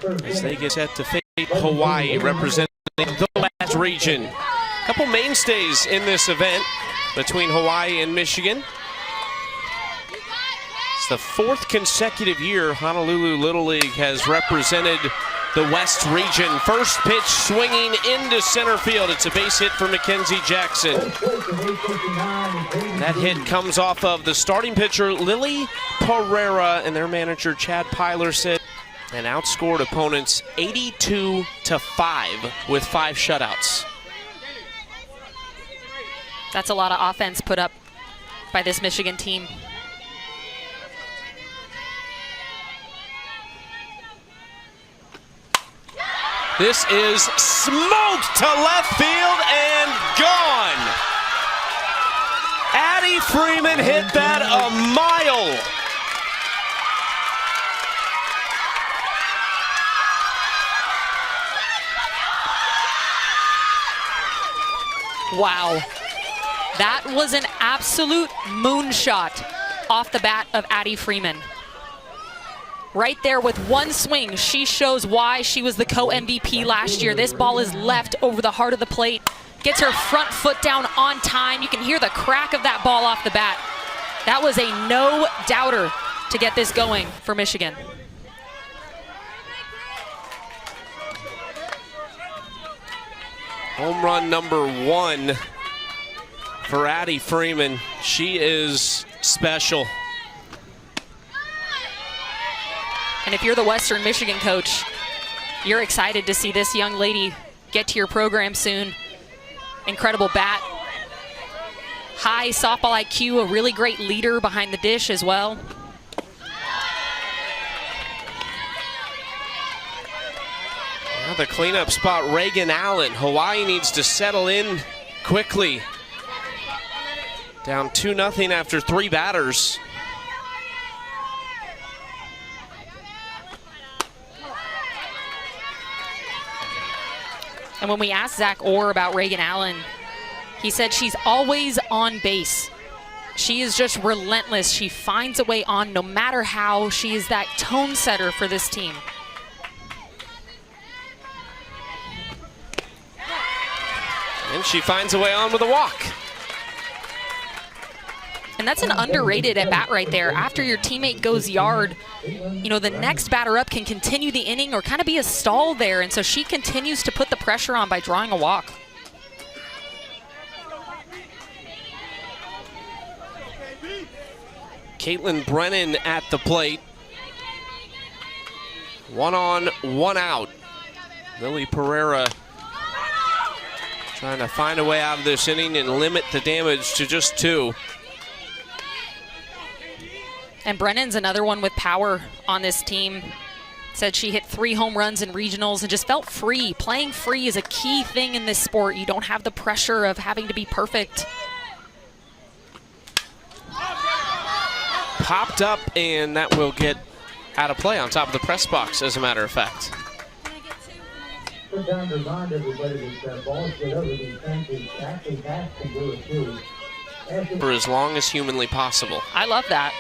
as they get set to face Hawaii, representing the West region. A couple mainstays in this event between Hawaii and Michigan. It's the fourth consecutive year Honolulu Little League has represented the West region. First pitch swinging into center field. It's a base hit for Mackenzie Jackson. That hit comes off of the starting pitcher, Lily Pereira, and their manager, Chad Pyler, said, and outscored opponents 82-5 with 5 shutouts. That's a lot of offense put up by this Michigan team. This is smoked to left field and gone. Addie Freeman hit that a mile. Wow. That was an absolute moonshot off the bat of Addie Freeman. Right there with one swing, she shows why she was the co-MVP last year. This ball is left over the heart of the plate. Gets her front foot down on time. You can hear the crack of that ball off the bat. That was a no-doubter to get this going for Michigan. Home run number 1 for Addie Freeman. She is special. And if you're the Western Michigan coach, you're excited to see this young lady get to your program soon. Incredible bat. High softball IQ, a really great leader behind the dish as well. Now the cleanup spot, Reagan Allen. Hawaii needs to settle in quickly. Down 2-0 after 3 batters. And when we asked Zach Orr about Reagan Allen, he said she's always on base. She is just relentless. She finds a way on no matter how. She is that tone setter for this team. And she finds a way on with a walk. And that's an underrated at bat right there. After your teammate goes yard, you know, the next batter up can continue the inning or kind of be a stall there. And so she continues to put the pressure on by drawing a walk. Caitlin Brennan at the plate. 1 on, 1 out. Lily Pereira trying to find a way out of this inning and limit the damage to just 2. And Brennan's another one with power on this team. Said she hit 3 home runs in regionals and just felt free. Playing free is a key thing in this sport. You don't have the pressure of having to be perfect. Popped up, and that will get out of play on top of the press box, as a matter of fact. For as long as humanly possible. I love that.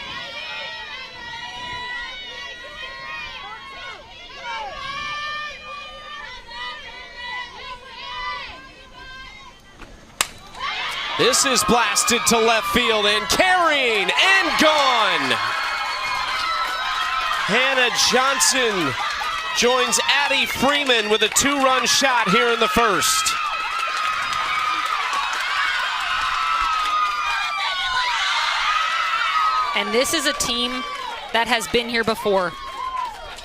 This is blasted to left field and carrying and gone. Hannah Johnson joins Addie Freeman with a 2-run shot here in the first. And this is a team that has been here before.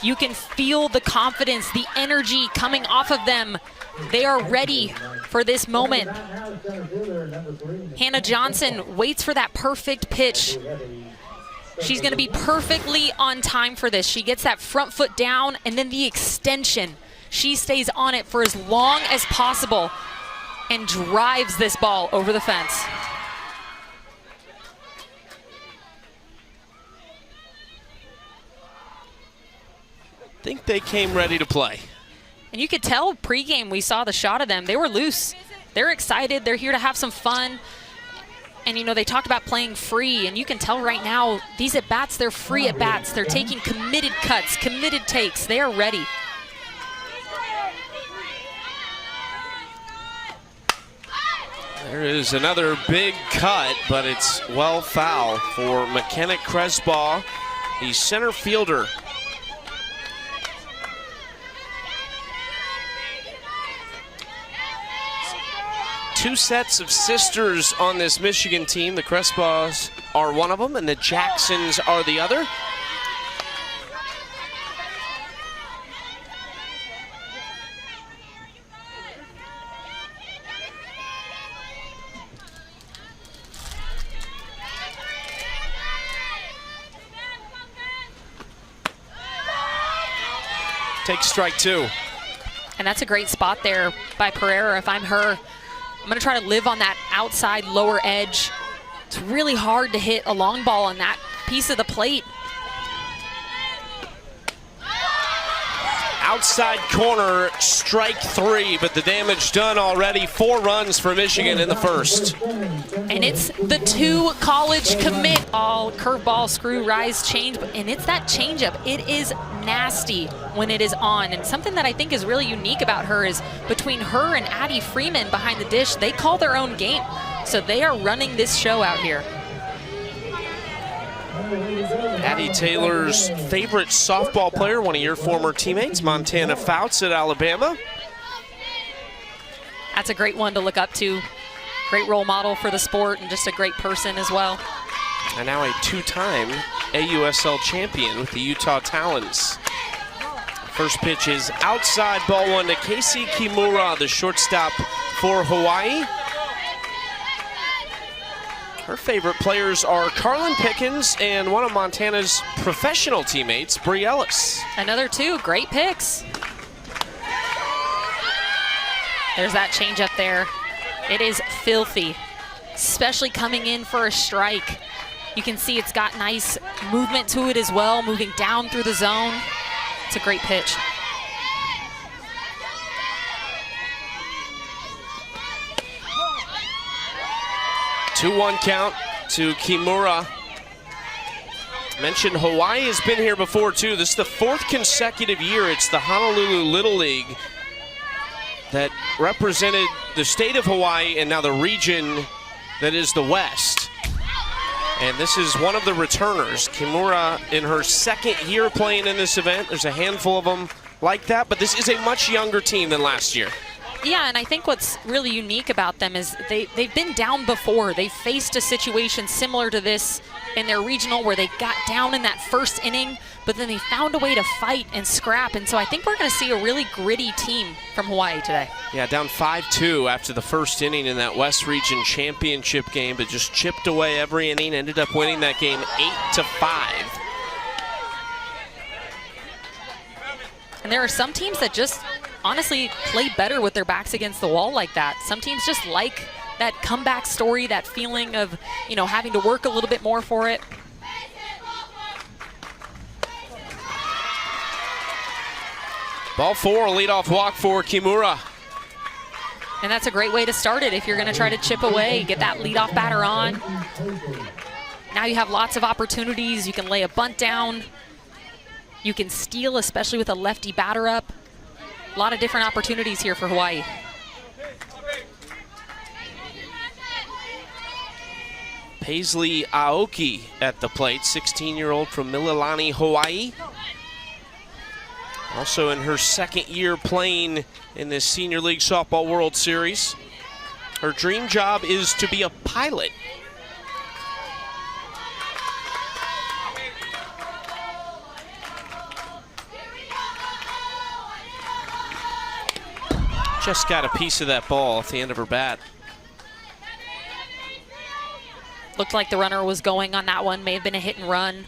You can feel the confidence, the energy coming off of them. They are ready for this moment. Hannah Johnson waits for that perfect pitch. She's going to be perfectly on time for this. She gets that front foot down and then the extension. She stays on it for as long as possible and drives this ball over the fence. I think they came ready to play. And you could tell pregame we saw the shot of them. They were loose. They're excited. They're here to have some fun. And, you know, they talked about playing free, and you can tell right now these at-bats, they're free at-bats. They're taking committed cuts, committed takes. They are ready. There is another big cut, but it's well foul for McKenna Cresbaugh, the center fielder. Two sets of sisters on this Michigan team. The Cresbaughs are one of them, and the Jacksons are the other. Take strike two. And that's a great spot there by Pereira. If I'm her, I'm going to try to live on that outside lower edge. It's really hard to hit a long ball on that piece of the plate. Outside corner, strike three, but the damage done already. 4 runs for Michigan in the first. And it's the 2 college commit. All curveball, screw, rise, change, and it's that changeup. It is nasty when it is on. And something that I think is really unique about her is between her and Addie Freeman behind the dish, they call their own game. So they are running this show out here. Addie Taylor's favorite softball player, one of your former teammates, Montana Fouts at Alabama. That's a great one to look up to. Great role model for the sport and just a great person as well. And now a 2-time AUSL champion with the Utah Talons. First pitch is outside, ball 1 to Casey Kimura, the shortstop for Hawaii. Her favorite players are Carlin Pickens and one of Montana's professional teammates, Bree Ellis. Another 2 great picks. There's that change up there. It is filthy, especially coming in for a strike. You can see it's got nice movement to it as well, moving down through the zone. It's a great pitch. Two-one count to Kimura. Mentioned Hawaii has been here before too. This is the 4th consecutive year. It's the Honolulu Little League that represented the state of Hawaii and now the region that is the West. And this is one of the returners. Kimura in her 2nd year playing in this event. There's a handful of them like that, but this is a much younger team than last year. Yeah, and I think what's really unique about them is they've been down before. They faced a situation similar to this in their regional where they got down in that first inning, but then they found a way to fight and scrap. And so I think we're going to see a really gritty team from Hawaii today. Yeah, down 5-2 after the first inning in that West Region Championship game, but just chipped away every inning, ended up winning that game 8-5. And there are some teams that just honestly play better with their backs against the wall like that. Some teams just like that comeback story, that feeling of, you know, having to work a little bit more for it. Ball 4, leadoff walk for Kimura. And that's a great way to start it if you're going to try to chip away, get that leadoff batter on. Now you have lots of opportunities. You can lay a bunt down. You can steal, especially with a lefty batter up. A lot of different opportunities here for Hawaii. Paisley Aoki at the plate, 16-year-old from Mililani, Hawaii. Also in her 2nd year playing in this Senior League Softball World Series. Her dream job is to be a pilot. Just got a piece of that ball at the end of her bat. Looked like the runner was going on that one. May have been a hit and run.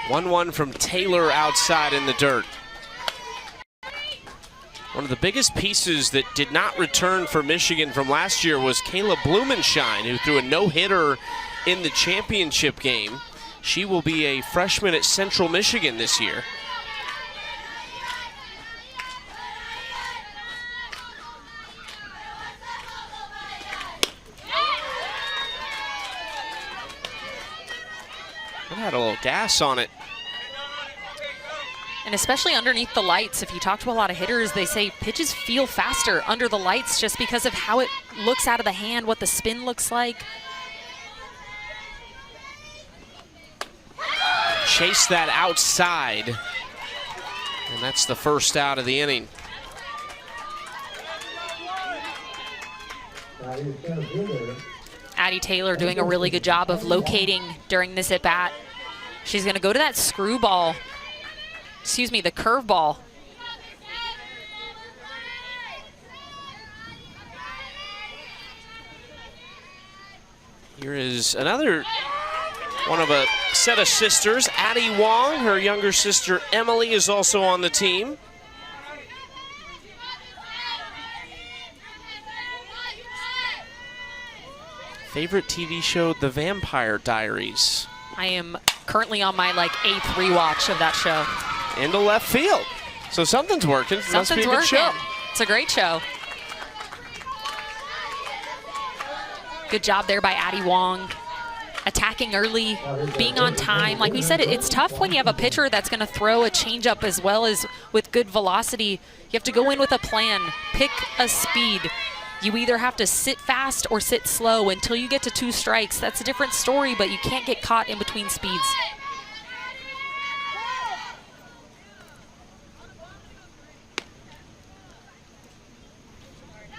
One from Taylor outside in the dirt. One of the biggest pieces that did not return for Michigan from last year was Kayla Blumenshine, who threw a no-hitter in the championship game. She will be a freshman at Central Michigan this year. had a little gas on it. And especially underneath the lights, if you talk to a lot of hitters, they say pitches feel faster under the lights just because of how it looks out of the hand, what the spin looks like. Chase that outside. And that's the first out of the inning. Addie Taylor doing a really good job of locating during this at-bat. She's going to go to that screwball. Excuse me, the curveball. Here is another one of a set of sisters, Addie Wong. Her younger sister, Emily, is also on the team. Favorite TV show, The Vampire Diaries. I am currently on my like 8th rewatch of that show. Into left field. So something's working. Must be a good show. It's a great show. Good job there by Addie Wong. Attacking early, being on time. Like we said, it's tough when you have a pitcher that's going to throw a changeup as well as with good velocity. You have to go in with a plan, pick a speed. You either have to sit fast or sit slow until you get to 2 strikes. That's a different story, but you can't get caught in between speeds.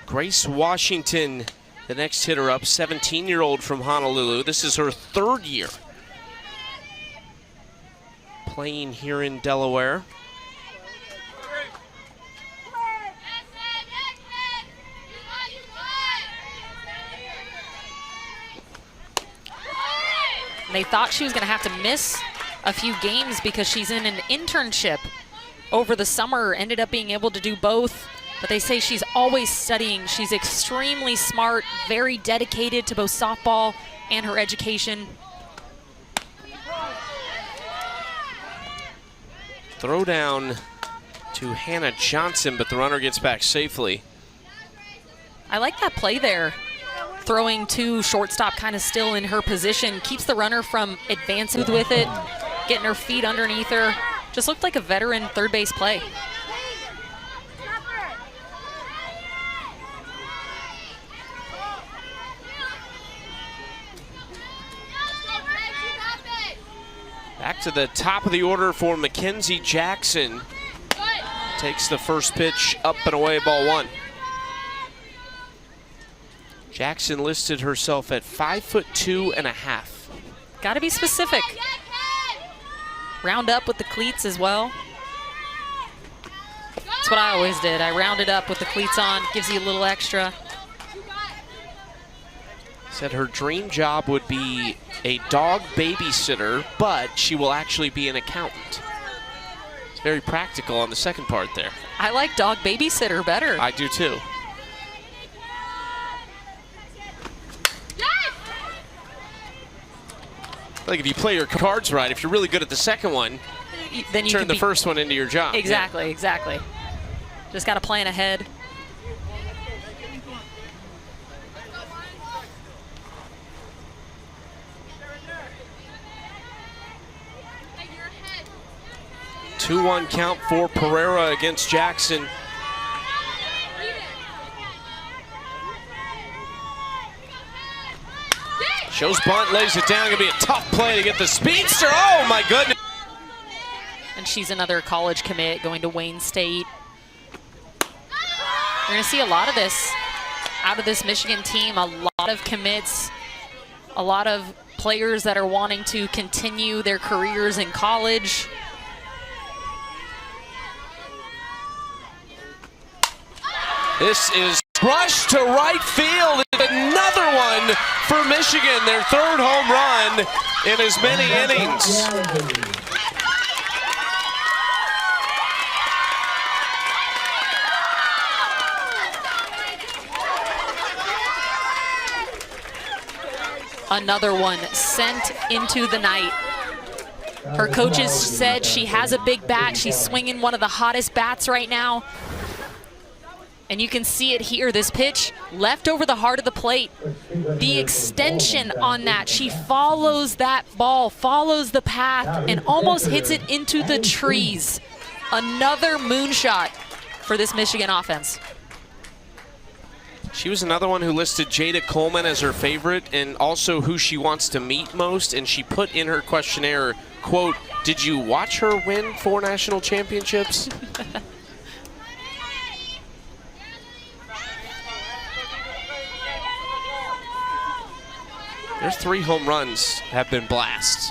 Grace Washington, the next hitter up, 17-year-old from Honolulu. This is her 3rd year playing here in Delaware. They thought she was going to have to miss a few games because she's in an internship over the summer, ended up being able to do both. But they say she's always studying. She's extremely smart, very dedicated to both softball and her education. Throw down to Hannah Johnson, but the runner gets back safely. I like that play there. Throwing to shortstop kind of still in her position. Keeps the runner from advancing with it, getting her feet underneath her. Just looked like a veteran third base play. Back to the top of the order for Mackenzie Jackson. Takes the first pitch up and away, ball 1. Jackson listed herself at 5'2.5". Got to be specific. Round up with the cleats as well. That's what I always did. I rounded up with the cleats on, gives you a little extra. Said her dream job would be a dog babysitter, but she will actually be an accountant. It's very practical on the second part there. I like dog babysitter better. I do too. Like if you play your cards right, if you're really good at the second one, then you turn the first one into your job. Exactly, yeah. Exactly. Just got to plan ahead. Two 2-1 count for Pereira against Jackson. Shows bunt, lays it down. Gonna be a tough play to get the speedster. Oh my goodness. And she's another college commit going to Wayne State. We're gonna see a lot of this out of this Michigan team. A lot of commits, a lot of players that are wanting to continue their careers in college. This is rushed to right field. Another one for Michigan, their third home run in as many innings. Another one sent into the night. Her coaches said she has a big bat. She's swinging one of the hottest bats right now. And you can see it here, this pitch left over the heart of the plate. The extension on that, she follows that ball, follows the path, and almost hits it into the trees. Another moonshot for this Michigan offense. She was another one who listed Jada Coleman as her favorite and also who she wants to meet most, and she put in her questionnaire, quote, "Did you watch her win 4 national championships?" Their 3 home runs have been blasts.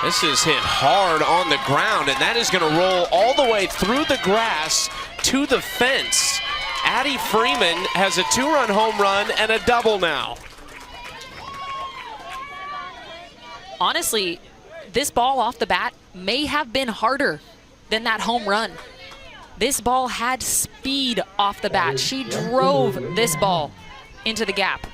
This is hit hard on the ground, and that is going to roll all the way through the grass to the fence. Addie Freeman has a 2-run home run and a double now. Honestly, this ball off the bat may have been harder than that home run. This ball had speed off the bat. She drove this ball into the gap.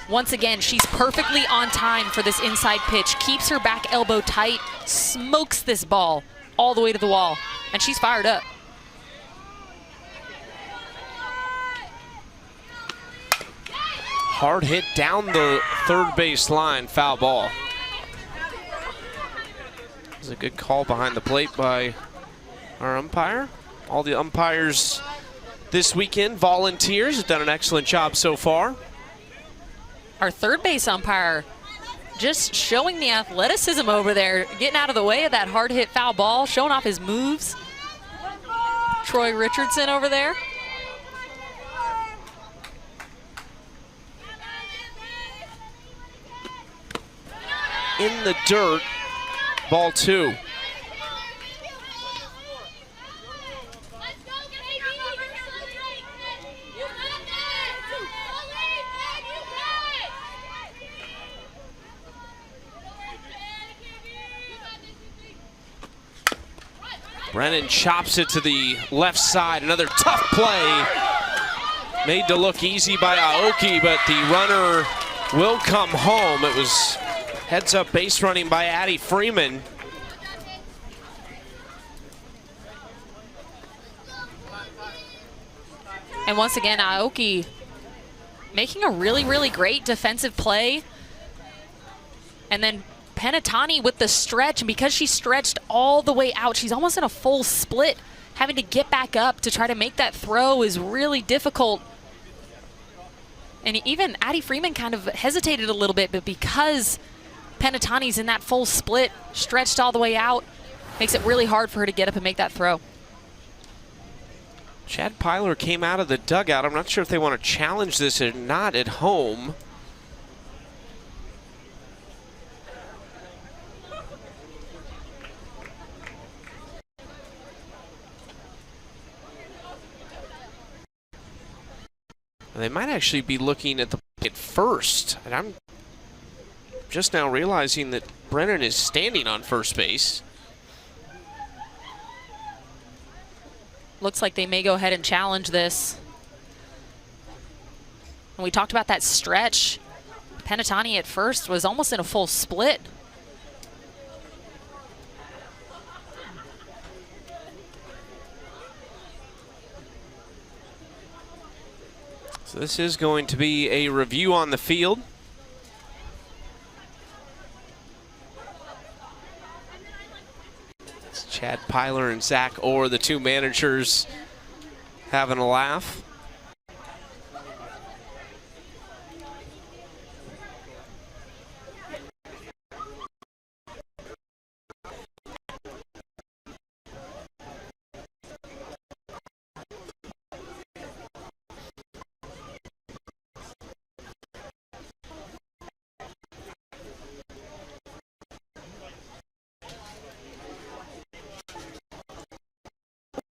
Once again, she's perfectly on time for this inside pitch, keeps her back elbow tight, smokes this ball all the way to the wall, and she's fired up. Hard hit down the third base line, foul ball. It was a good call behind the plate by our umpire. All the umpires this weekend, volunteers, have done an excellent job so far. Our third base umpire just showing the athleticism over there, getting out of the way of that hard hit foul ball, showing off his moves. Troy Richardson over there. In the dirt, ball 2. Brennan chops it to the left side. Another tough play. Made to look easy by Aoki, but the runner will come home. It was heads-up base running by Addie Freeman. And once again, Aoki making a really, really great defensive play. And then Penatani with the stretch, and because she stretched all the way out, she's almost in a full split. Having to get back up to try to make that throw is really difficult. And even Addie Freeman kind of hesitated a little bit, but because Penatani's in that full split, stretched all the way out, makes it really hard for her to get up and make that throw. Chad Pyler came out of the dugout. I'm not sure if they want to challenge this or not at home. They might actually be looking at the play at first. And I'm just now realizing that Brennan is standing on first base. Looks like they may go ahead and challenge this. And we talked about that stretch. Penatani at first was almost in a full split. So this is going to be a review on the field. It's Chad Pyler and Zach Orr, the 2 managers, having a laugh.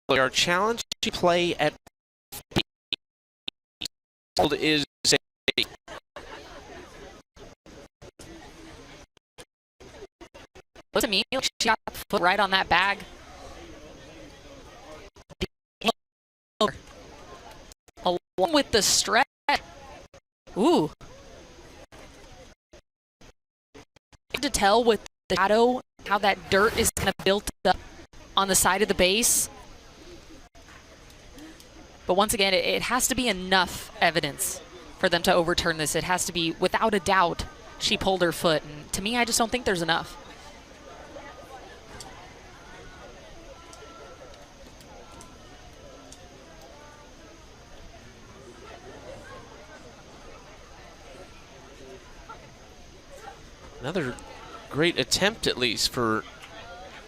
Our challenge to play at is a Looks to me like she got the foot right on that bag. Along with the stretch. Ooh. To tell with the shadow how that dirt is kind of built up on the side of the base. But once again, it has to be enough evidence for them to overturn this. It has to be, without a doubt, she pulled her foot. And to me, I just don't think there's enough. Another great attempt, at least, for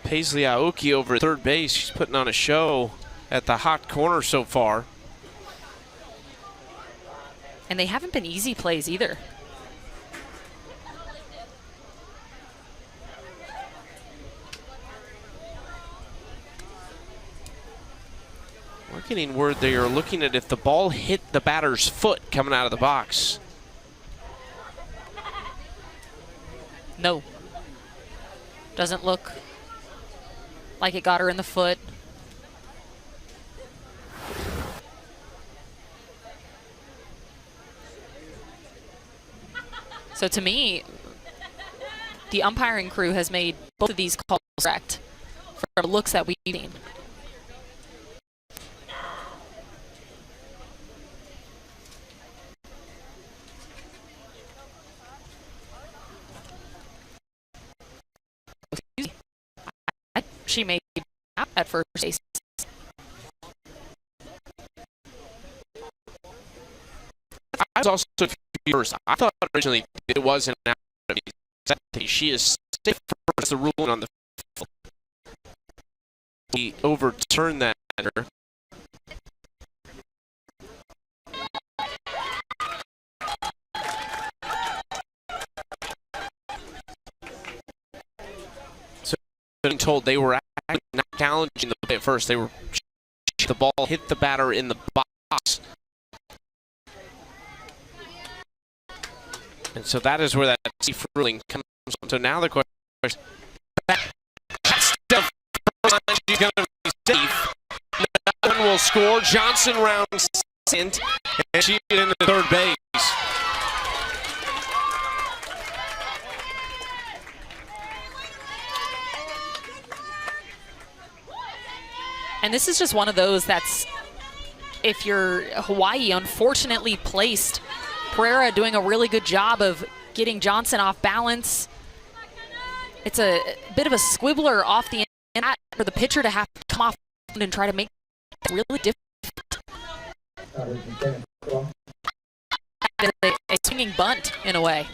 Paisley Aoki over at third base. She's putting on a show at the hot corner so far. And they haven't been easy plays either. We're getting word they are looking at if the ball hit the batter's foot coming out of the box. No. Doesn't look like it got her in the foot. So to me, the umpiring crew has made both of these calls correct for the looks that we've seen. She made at first base. I was also first. I thought originally it was an out. She is safe for the ruling on the field. He overturned that. So being told they were actually not challenging the play at first. They were the ball hit the batter in the box. And so that is where that safe ruling comes from. So now the question is, that's the first time she's going to be safe. No one will score. Johnson rounds second, and she is in the third base. And this is just one of those that's, if you're Hawaii, unfortunately placed. Pereira doing a really good job of getting Johnson off balance. It's a bit of a squibbler off the end for the pitcher to have to come off and try to make it really difficult. A swinging bunt in a way.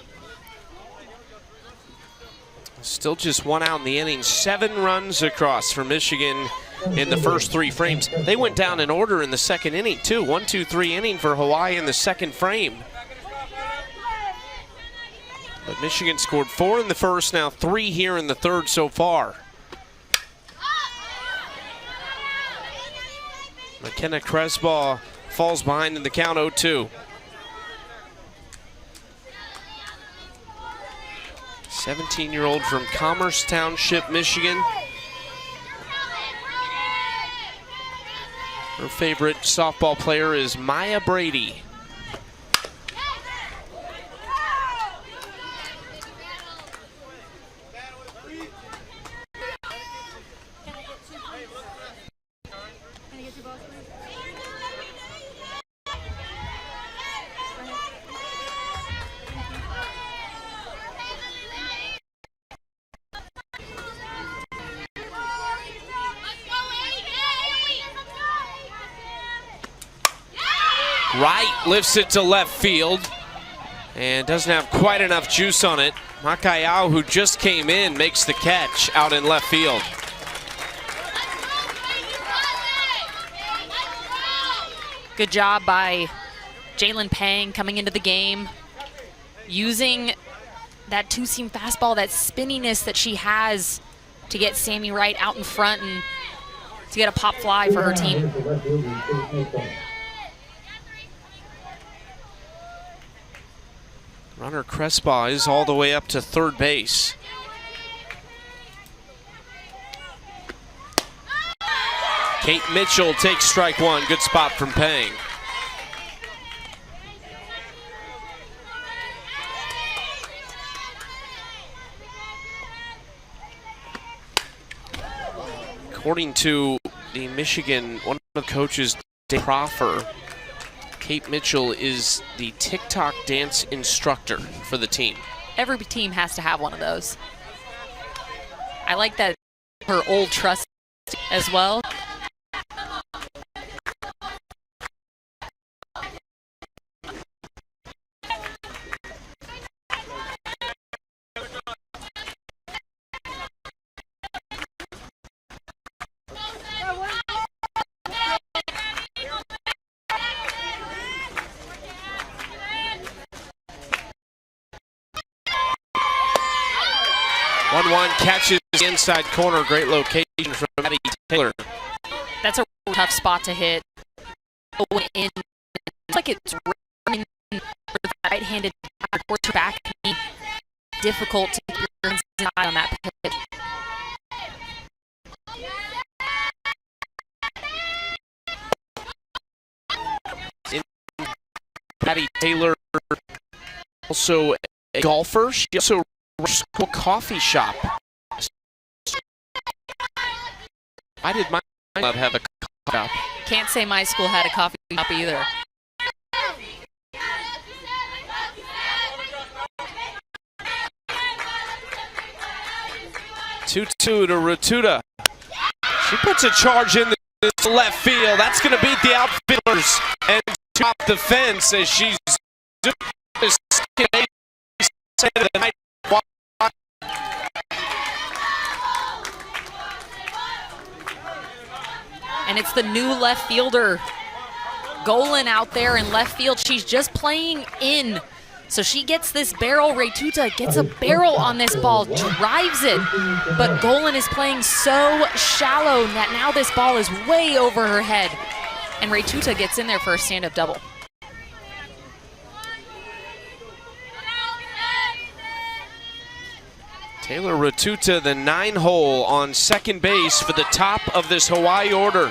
Still just one out in the inning. 7 runs across for Michigan in the first 3 frames. They went down in order in the second inning too. 1-2-3 inning for Hawaii in the second frame. But Michigan scored 4 in the first, now 3 here in the third so far. McKenna Cresbaugh falls behind in the count 0-2. 17-year-old from Commerce Township, Michigan. Her favorite softball player is Maya Brady. Wright lifts it to left field and doesn't have quite enough juice on it. Makayao, who just came in, makes the catch out in left field. Good job by Jalen Pang coming into the game, using that two-seam fastball, that spinniness that she has to get Sammy Wright out in front and to get a pop fly for her team. Runner Crespaugh is all the way up to third base. Kate Mitchell takes strike 1. Good spot from Pang. According to the Michigan, one of the coaches Proffer. Kate Mitchell is the TikTok dance instructor for the team. Every team has to have one of those. I like that her old trust as well. Catches the inside corner. Great location from Maddie Taylor. That's a tough spot to hit. Going in, it's like it's running for the right-handed quarterback. Difficult to get your inside on that pitch. Maddie Taylor, also a golfer. She also runs a coffee shop. Why did my club have a coffee shop? Can't say my school had a coffee shop either. Two-two to Rotuta. She puts a charge in the left field. That's going to beat the outfielders and top the fence as she's doing this. And it's the new left fielder, Golan, out there in left field. She's just playing in. So she gets this barrel. Retuta gets a barrel on this ball, drives it. But Golan is playing so shallow that now this ball is way over her head. And Retuta gets in there for a stand-up double. Taylor Rotuta, the 9-hole on second base for the top of this Hawaii order.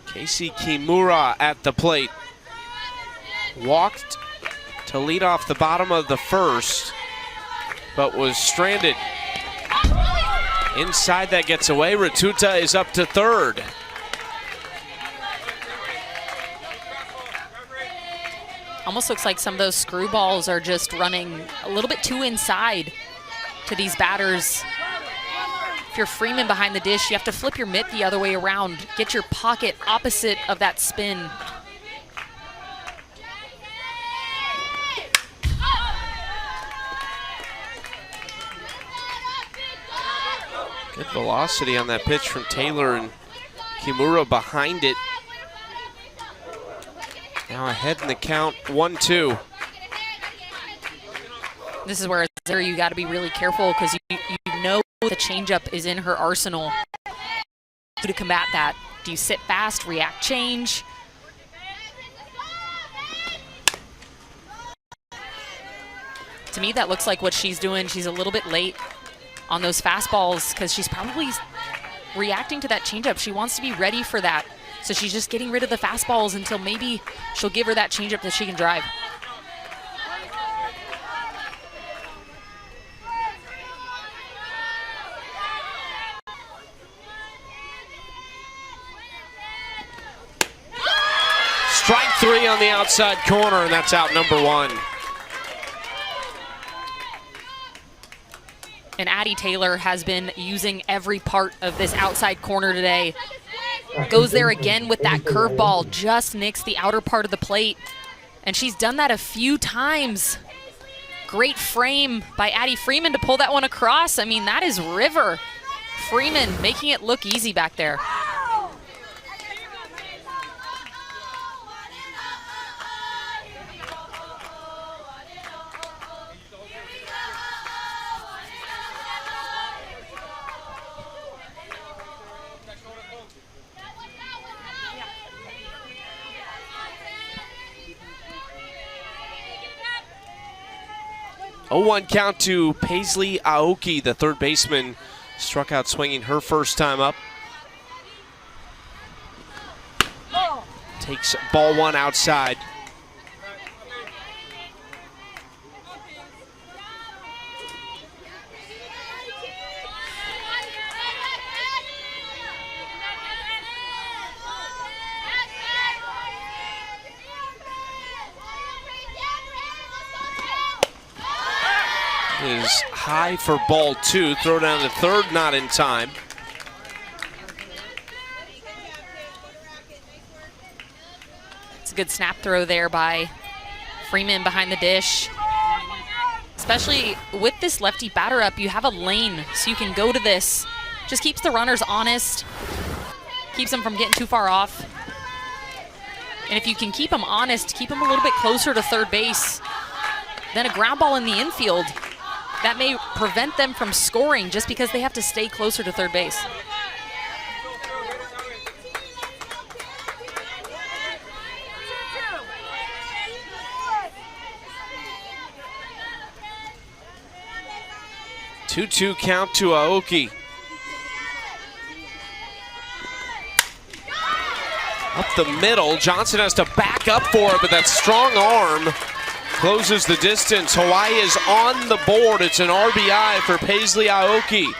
Casey Kimura at the plate. Walked to lead off the bottom of the first, but was stranded. Inside that gets away. Rotuta is up to third. Almost looks like some of those screwballs are just running a little bit too inside to these batters. If you're Freeman behind the dish, you have to flip your mitt the other way around. Get your pocket opposite of that spin. Good velocity on that pitch from Taylor, and Kimura behind it. Now ahead in the count, 1-2. This is where you got to be really careful because you know the changeup is in her arsenal to combat that. Do you sit fast, react, change? To me, that looks like what she's doing. She's a little bit late on those fastballs because she's probably reacting to that changeup. She wants to be ready for that. So she's just getting rid of the fastballs until maybe she'll give her that changeup that she can drive. Strike three on the outside corner, and that's out number one. And Addie Taylor has been using every part of this outside corner today. Goes there again with that curveball, just nicks the outer part of the plate. And she's done that a few times. Great frame by Addie Freeman to pull that one across. I mean, that is river. Freeman making it look easy back there. Oh, 1 count to Paisley Aoki, the third baseman, struck out swinging her first time up. Takes ball one outside. is high for ball 2. Throw down the third, not in time. It's a good snap throw there by Freeman behind the dish. Especially with this lefty batter up, you have a lane, so you can go to this. Just keeps the runners honest, keeps them from getting too far off. And if you can keep them honest, keep them a little bit closer to third base, then a ground ball in the infield, that may prevent them from scoring just because they have to stay closer to third base. Two-two count to Aoki. Up the middle, Johnson has to back up for it, but that strong arm closes the distance. Hawaii is on the board. It's an RBI for Paisley Aoki.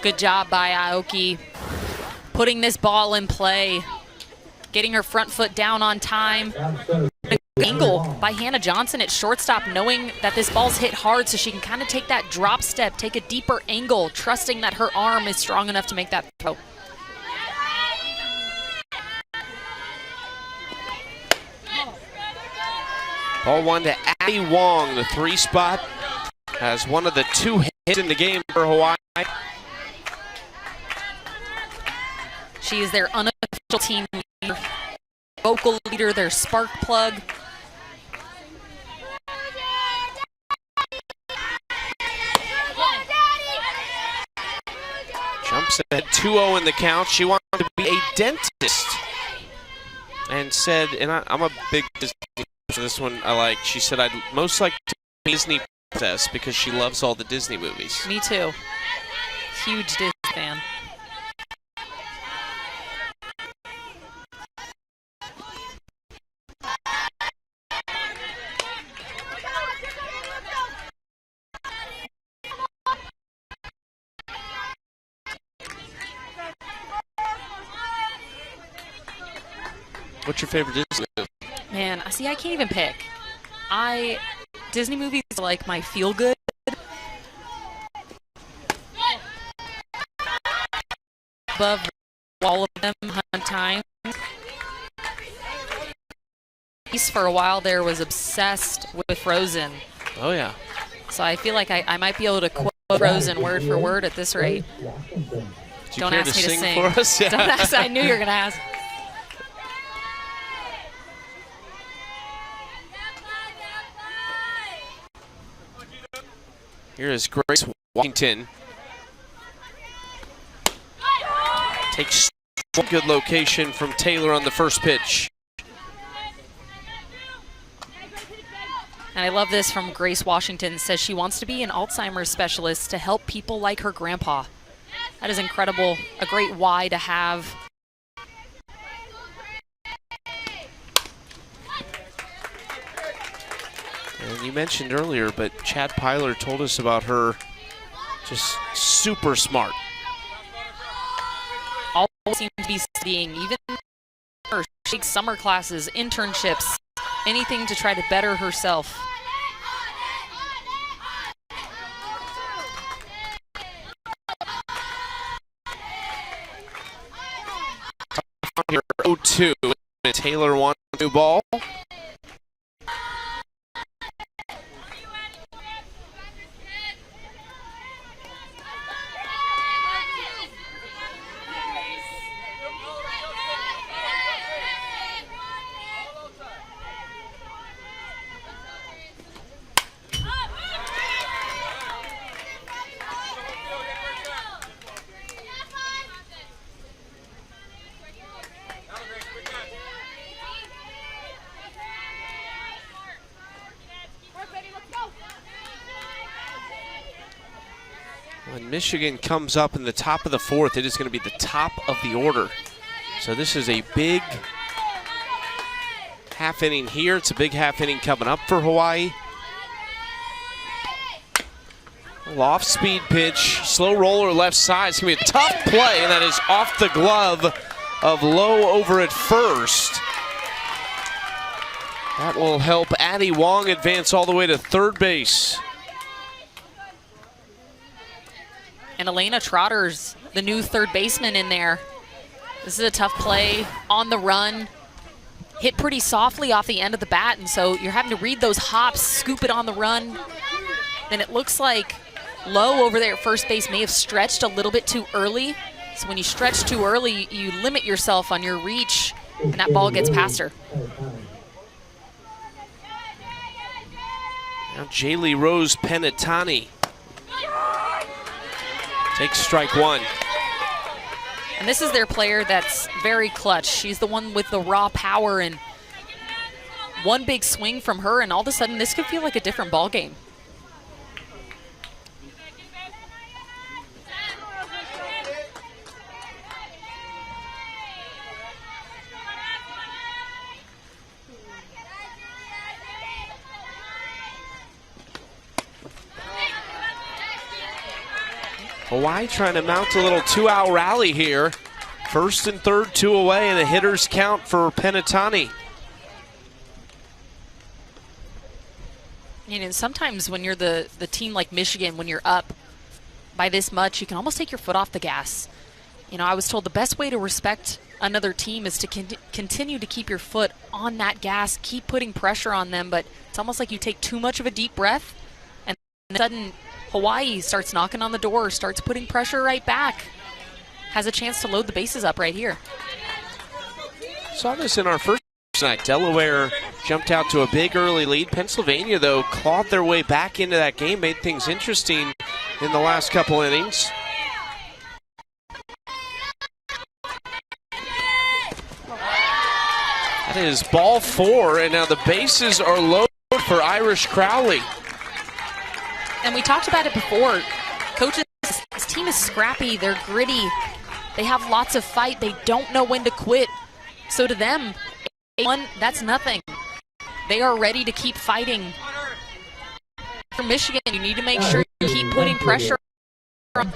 Good job by Aoki, putting this ball in play, getting her front foot down on time. Angle by Hannah Johnson at shortstop, knowing that this ball's hit hard, so she can kind of take that drop step, take a deeper angle, trusting that her arm is strong enough to make that throw. Ball 1 to Addie Wong. The 3 spot has one of the 2 hits in the game for Hawaii. She is their unofficial team leader, vocal leader, their spark plug. Jumps ahead 2-0 in the count. She wanted to be a dentist and said, and I'm a big Disney, so this one I like. She said, I'd most like to be a Disney princess because she loves all the Disney movies. Me too. Huge Disney fan. What's your favorite Disney movie? Man, see, I can't even pick. Disney movies are like my feel-good. Above all of them, Hunt Time. For a while there was obsessed with Frozen. Oh, yeah. So I feel like I might be able to quote Frozen word for word at this rate. Don't ask me to sing. For us? Yeah. Don't ask. I knew you were going to ask. Here is Grace Washington. Takes a good location from Taylor on the first pitch. And I love this from Grace Washington. Says she wants to be an Alzheimer's specialist to help people like her grandpa. That is incredible. A great why to have. And you mentioned earlier, but Chad Pyler told us about her, just super smart. All seem to be studying, even her. She takes summer classes, internships, anything to try to better herself. Here 0-2. Taylor wants a new ball. When Michigan comes up in the top of the 4th, it is going to be the top of the order. So this is a big half inning here. It's a big half inning coming up for Hawaii. Off speed pitch, slow roller left side. It's going to be a tough play, and that is off the glove of Lowe over at first. That will help Addie Wong advance all the way to third base. And Elena Trotter's the new third baseman in there. This is a tough play on the run. Hit pretty softly off the end of the bat, and so you're having to read those hops, scoop it on the run. And it looks like Lowe over there at first base may have stretched a little bit too early. So when you stretch too early, you limit yourself on your reach, and that ball gets past her. Now Jaylee Rose Penitani takes strike one. And this is their player that's very clutch. She's the one with the raw power, and one big swing from her, and all of a sudden this could feel like a different ball game. Hawaii trying to mount a little two-out rally here. First and third, two away, and a hitter's count for Penitani. And sometimes when you're the team like Michigan, when you're up by this much, you can almost take your foot off the gas. You know, I was told the best way to respect another team is to continue to keep your foot on that gas, keep putting pressure on them, but it's almost like you take too much of a deep breath, and then sudden Hawaii starts knocking on the door, starts putting pressure right back. Has a chance to load the bases up right here. Saw this in our first night. Delaware jumped out to a big early lead. Pennsylvania, though, clawed their way back into that game, made things interesting in the last couple innings. That is ball four, and now the bases are loaded for Irish Crowley. And we talked about it before. Coaches, this team is scrappy. They're gritty. They have lots of fight. They don't know when to quit. So to them, that's nothing. They are ready to keep fighting. For Michigan, you need to make sure you keep putting pressure on.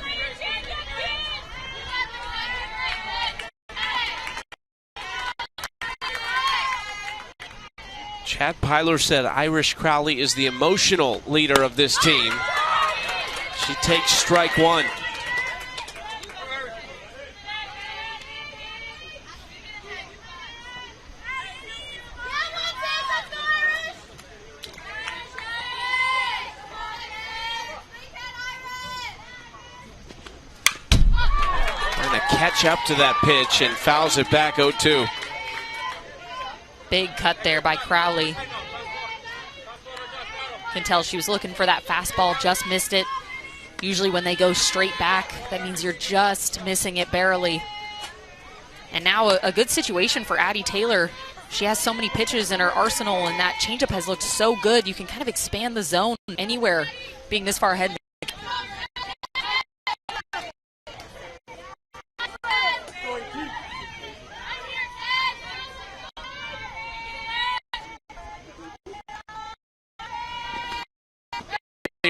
Chad Pyler said Irish Crowley is the emotional leader of this team. She takes strike one. Trying to catch up to that pitch and fouls it back 0-2. Big cut there by Crowley. Can tell she was looking for that fastball, just missed it. Usually when they go straight back, that means you're just missing it barely. And now a good situation for Addie Taylor. She has so many pitches in her arsenal, and that changeup has looked so good. You can kind of expand the zone anywhere, being this far ahead.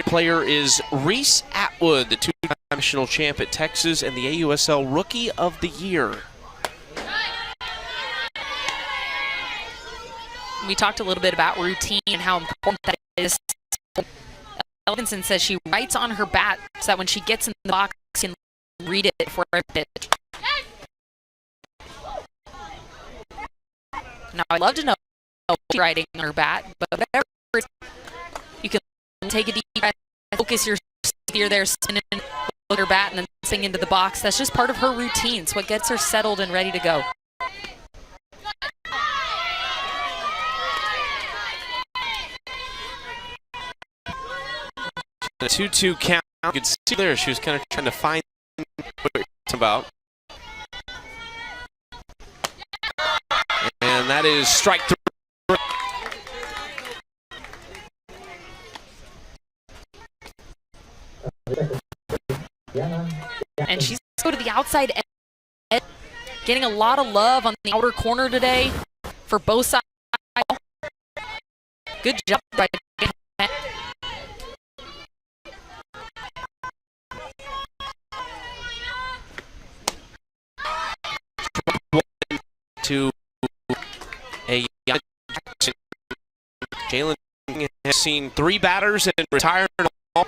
Player is Reese Atwood, the two-time national champ at Texas and the AUSL Rookie of the Year. We talked a little bit about routine and how important that is. Elkinson says she writes on her bat so that when she gets in the box, she can read it for a pitch. Now, I'd love to know what she's writing on her bat, but whatever, you can take a deep breath, focus you're there spinning with her bat and then sing into the box. That's just part of her routine. It's what gets her settled and ready to go. A 2-2 count. You could see there she was kind of trying to find what it's about. And that is strike three. And she's going to the outside edge, getting a lot of love on the outer corner today for both sides. Good job by to a Jalen has seen 3 batters and retired all.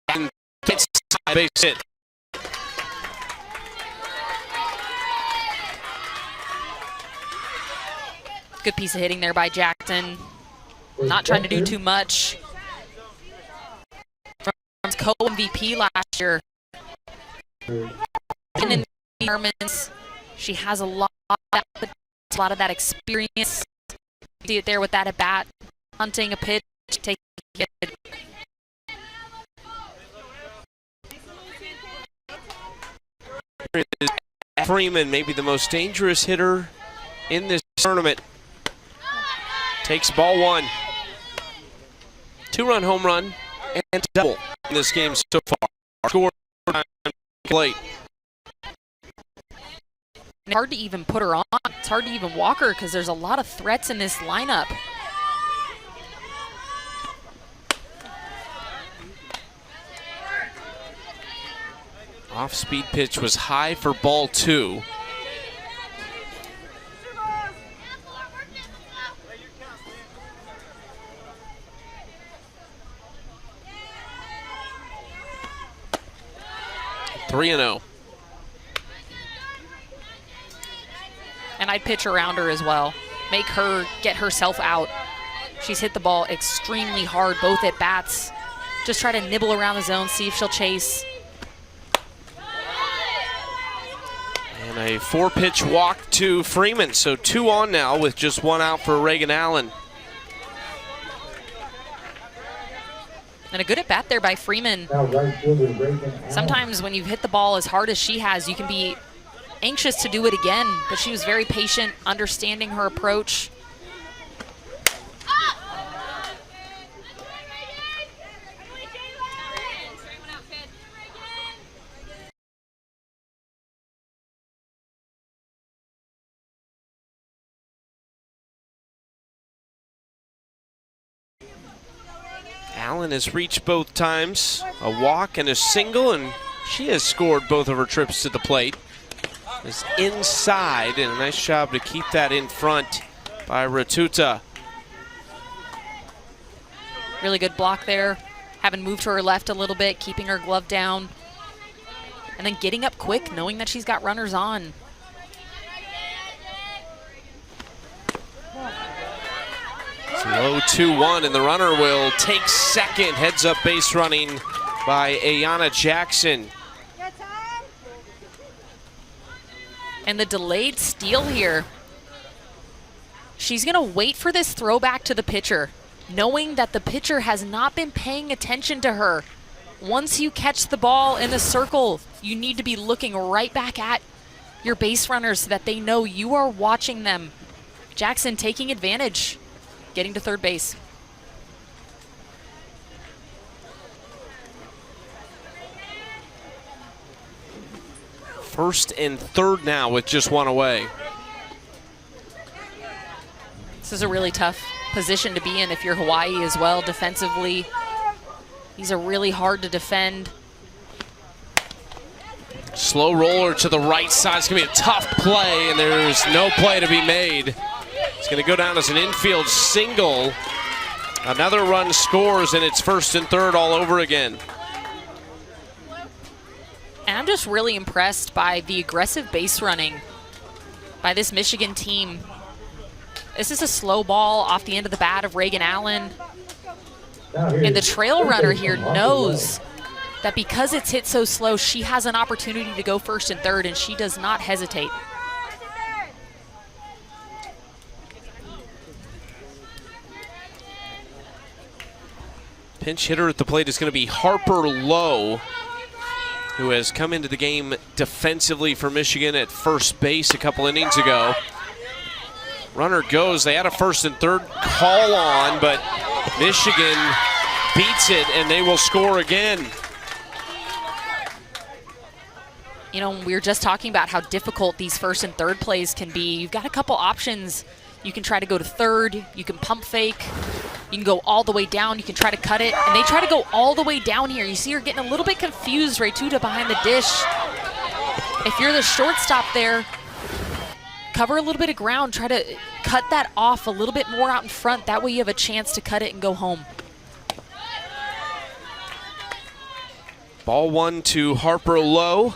And gets a base hit. Good piece of hitting there by Jackson. Not trying to do too much. From co-MVP last year. And in the tournaments, she has a lot of that experience. You see it there with that at bat, hunting a pitch, taking it. Freeman, maybe the most dangerous hitter in this tournament. Takes ball 1. 2-run home run and double in this game so far. Score time late. It's hard to even put her on. It's hard to even walk her because there's a lot of threats in this lineup. Off-speed pitch was high for ball 2. Three and 0. And I'd pitch around her as well. Make her get herself out. She's hit the ball extremely hard, both at bats. Just try to nibble around the zone, see if she'll chase. And a 4-pitch walk to Freeman. So 2 on now with just 1 out for Reagan Allen. And a good at bat there by Freeman. Sometimes when you've hit the ball as hard as she has, you can be anxious to do it again, but she was very patient, understanding her approach. Allen has reached both times, a walk and a single, and she has scored both of her trips to the plate. Is inside, and a nice job to keep that in front by Ratuta. Really good block there. Having moved to her left a little bit, keeping her glove down. And then getting up quick, knowing that she's got runners on. Low 2-1, and the runner will take second. Heads up base running by Ayanna Jackson. And the delayed steal here. She's going to wait for this throwback to the pitcher, knowing that the pitcher has not been paying attention to her. Once you catch the ball in the circle, you need to be looking right back at your base runners so that they know you are watching them. Jackson taking advantage. Getting to third base. First and third now with just 1 away. This is a really tough position to be in if you're Hawaii as well defensively. These are really hard to defend. Slow roller to the right side. It's going to be a tough play, and there's no play to be made. It's going to go down as an infield single. Another run scores, and it's first and third all over again. And I'm just really impressed by the aggressive base running by this Michigan team. This is a slow ball off the end of the bat of Reagan Allen. And the trail runner here knows that because it's hit so slow, she has an opportunity to go first and third, and she does not hesitate. Pinch hitter at the plate is going to be Harper Lowe, who has come into the game defensively for Michigan at first base a couple innings ago. Runner goes. They had a first and third call on, but Michigan beats it, and they will score again. You know, we were just talking about how difficult these first and third plays can be. You've got a couple options. You can try to go to third. You can pump fake. You can go all the way down. You can try to cut it. And they try to go all the way down here. You see her getting a little bit confused, Ratuta behind the dish. If you're the shortstop there, cover a little bit of ground, try to cut that off a little bit more out in front. That way you have a chance to cut it and go home. Ball 1 to Harper Lowe.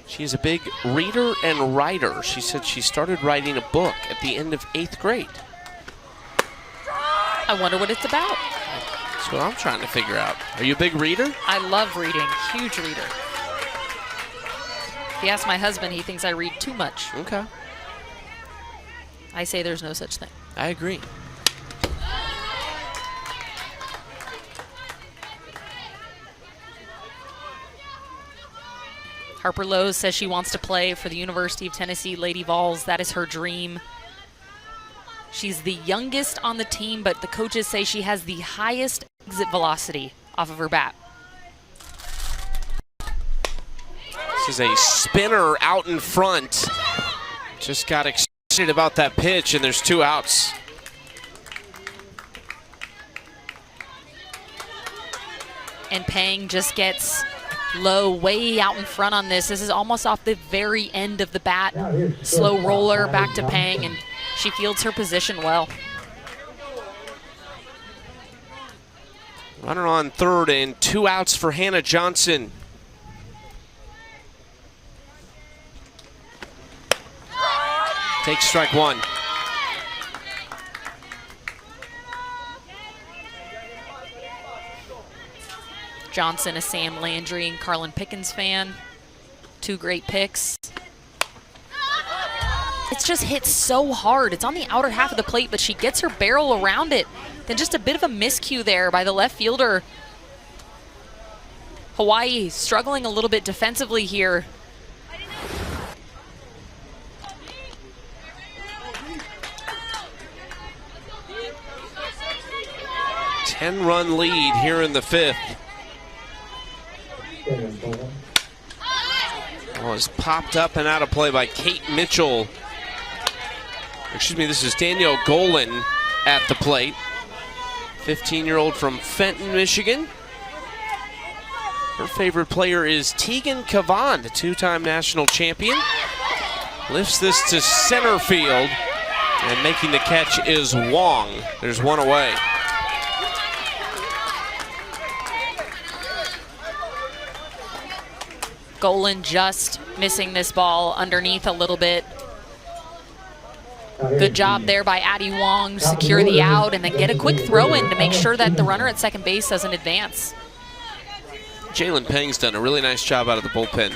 She's a big reader and writer. She said she started writing a book at the end of 8th grade. I wonder what it's about. That's what I'm trying to figure out. Are you a big reader? I love reading, huge reader. If you ask my husband, he thinks I read too much. Okay. I say there's no such thing. I agree. Harper Lowe says she wants to play for the University of Tennessee Lady Vols. That is her dream. She's the youngest on the team, but the coaches say she has the highest exit velocity off of her bat. This is a spinner out in front. Just got excited about that pitch, and there's 2 outs. And Pang just gets Low way out in front on this. This is almost off the very end of the bat. Slow roller back to Pang, and she fields her position well. Runner on third and 2 outs for Hannah Johnson. Takes strike 1. Johnson, a Sam Landry and Carlin Pickens fan. 2 great picks. It's just hit so hard. It's on the outer half of the plate, but she gets her barrel around it. Then just a bit of a miscue there by the left fielder. Hawaii struggling a little bit defensively here. Ten-run lead here in the 5th. Was popped up and out of play by Kate Mitchell. Excuse me, this is Danielle Golan at the plate. 15-year-old from Fenton, Michigan. Her favorite player is Tegan Cavan, the 2-time national champion. Lifts this to center field, and making the catch is Wong. There's 1 away. Golan just missing this ball underneath a little bit. Good job there by Addie Wong, secure the out and then get a quick throw in to make sure that the runner at second base doesn't advance. Jalen Pang's done a really nice job out of the bullpen.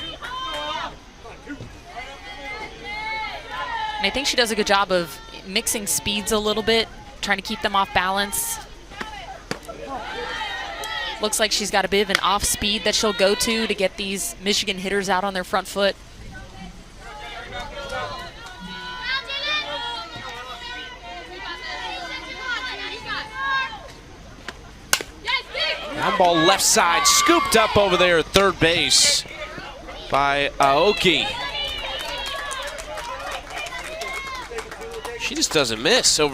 And I think she does a good job of mixing speeds a little bit, trying to keep them off balance. Looks like she's got a bit of an off speed that she'll go to get these Michigan hitters out on their front foot. Ground ball left side, scooped up over there at third base by Aoki. She just doesn't miss over